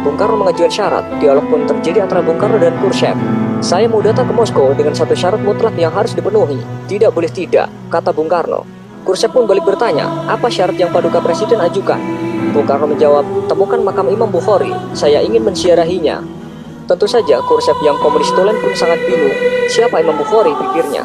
Bung Karno mengajukan syarat, dialog pun terjadi antara Bung Karno dan Khrushchev. Saya mau datang ke Moskow dengan satu syarat mutlak yang harus dipenuhi. Tidak boleh tidak, kata Bung Karno. Khrushchev pun balik bertanya, apa syarat yang Paduka Presiden ajukan? Bung Karno menjawab, temukan makam Imam Bukhari, saya ingin menziarahinya. Tentu saja Khrushchev yang komunis tulen pun sangat bingung. Siapa Imam Bukhari, pikirnya.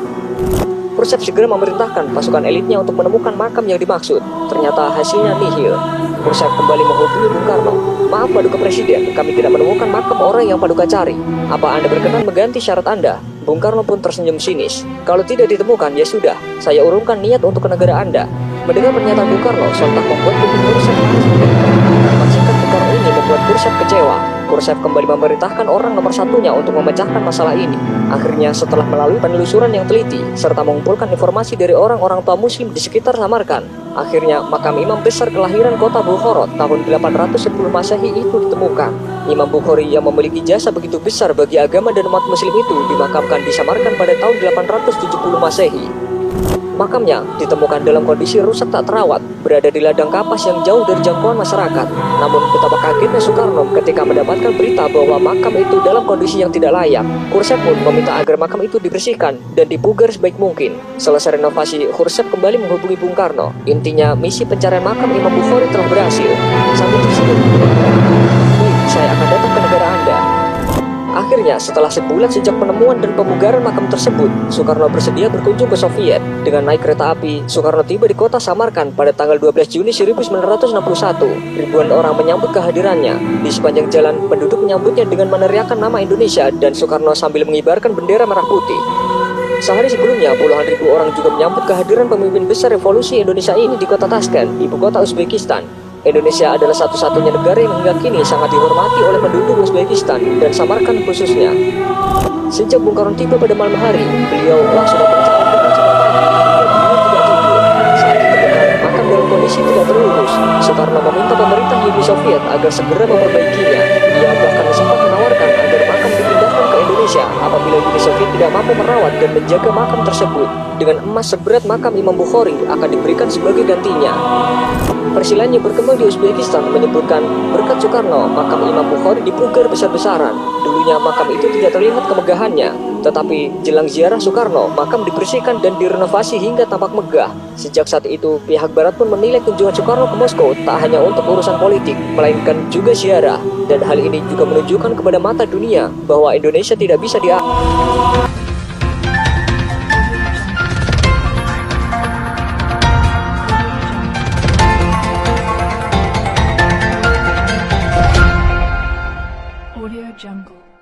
Khrushchev segera memerintahkan pasukan elitnya untuk menemukan makam yang dimaksud. Ternyata hasilnya nihil. Khrushchev kembali menghubungi Bung Karno. Maaf Paduka Presiden, kami tidak menemukan makam orang yang Paduka cari. Apa Anda berkenan mengganti syarat Anda? Bung Karno pun tersenyum sinis. Kalau tidak ditemukan, ya sudah, saya urungkan niat untuk ke negara Anda. Mendengar pernyataan Bung Karno, sontak membuat Khrushchev kalimat singkat Bung Karno ini membuat Khrushchev kecewa. Khrushchev kembali memerintahkan orang nomor satunya untuk memecahkan masalah ini. Akhirnya setelah melalui penelusuran yang teliti, serta mengumpulkan informasi dari orang-orang tua muslim di sekitar Samarkand, akhirnya makam Imam besar kelahiran kota Bukhara tahun 810 Masehi itu ditemukan. Imam Bukhari yang memiliki jasa begitu besar bagi agama dan umat muslim itu dimakamkan di Samarkand pada tahun 870 Masehi. Makamnya ditemukan dalam kondisi rusak tak terawat, berada di ladang kapas yang jauh dari jangkauan masyarakat. Namun betapa kagetnya Soekarno ketika mendapatkan berita bahwa makam itu dalam kondisi yang tidak layak. Khrushchev pun meminta agar makam itu dibersihkan dan dipugar sebaik mungkin. Selesai renovasi, Khrushchev kembali menghubungi Bung Karno. Intinya, misi pencarian makam Imam Bukhari telah berhasil. Sambil tersenyum, saya akan datang ke negara Anda. Akhirnya, setelah sebulan sejak penemuan dan pemugaran makam tersebut, Soekarno bersedia berkunjung ke Soviet. Dengan naik kereta api, Soekarno tiba di kota Samarkand pada tanggal 12 Juni 1961. Ribuan orang menyambut kehadirannya. Di sepanjang jalan, penduduk menyambutnya dengan meneriakkan nama Indonesia dan Soekarno sambil mengibarkan bendera merah putih. Sehari sebelumnya, puluhan ribu orang juga menyambut kehadiran pemimpin besar revolusi Indonesia ini di kota Tashkent, ibu kota Uzbekistan. Indonesia adalah satu-satunya negara yang hingga kini sangat dihormati oleh penduduk Uzbekistan dan Samarkand khususnya. Sejak Bung Karno tiba pada malam hari, beliau langsung mempercayai saat ditemukan makam dalam kondisi tidak terurus. Soekarno meminta pemerintah Uni Soviet agar segera memperbaikinya. Ia bahkan sempat menawarkan agar makam dipindahkan ke Indonesia apabila Uni Soviet tidak mampu merawat dan menjaga makam tersebut. Dengan emas seberat makam Imam Bukhari akan diberikan sebagai gantinya. Persilannya berkembang di Uzbekistan menyebutkan berkat Soekarno, makam Imam Bukhari dipugar besar-besaran. Dulunya makam itu tidak terlihat kemegahannya, tetapi jelang ziarah Soekarno, makam dibersihkan dan direnovasi hingga tampak megah. Sejak saat itu, pihak Barat pun menilai kunjungan Soekarno ke Moskow tak hanya untuk urusan politik, melainkan juga ziarah. Dan hal ini juga menunjukkan kepada mata dunia bahwa Indonesia tidak bisa Audio Jungle.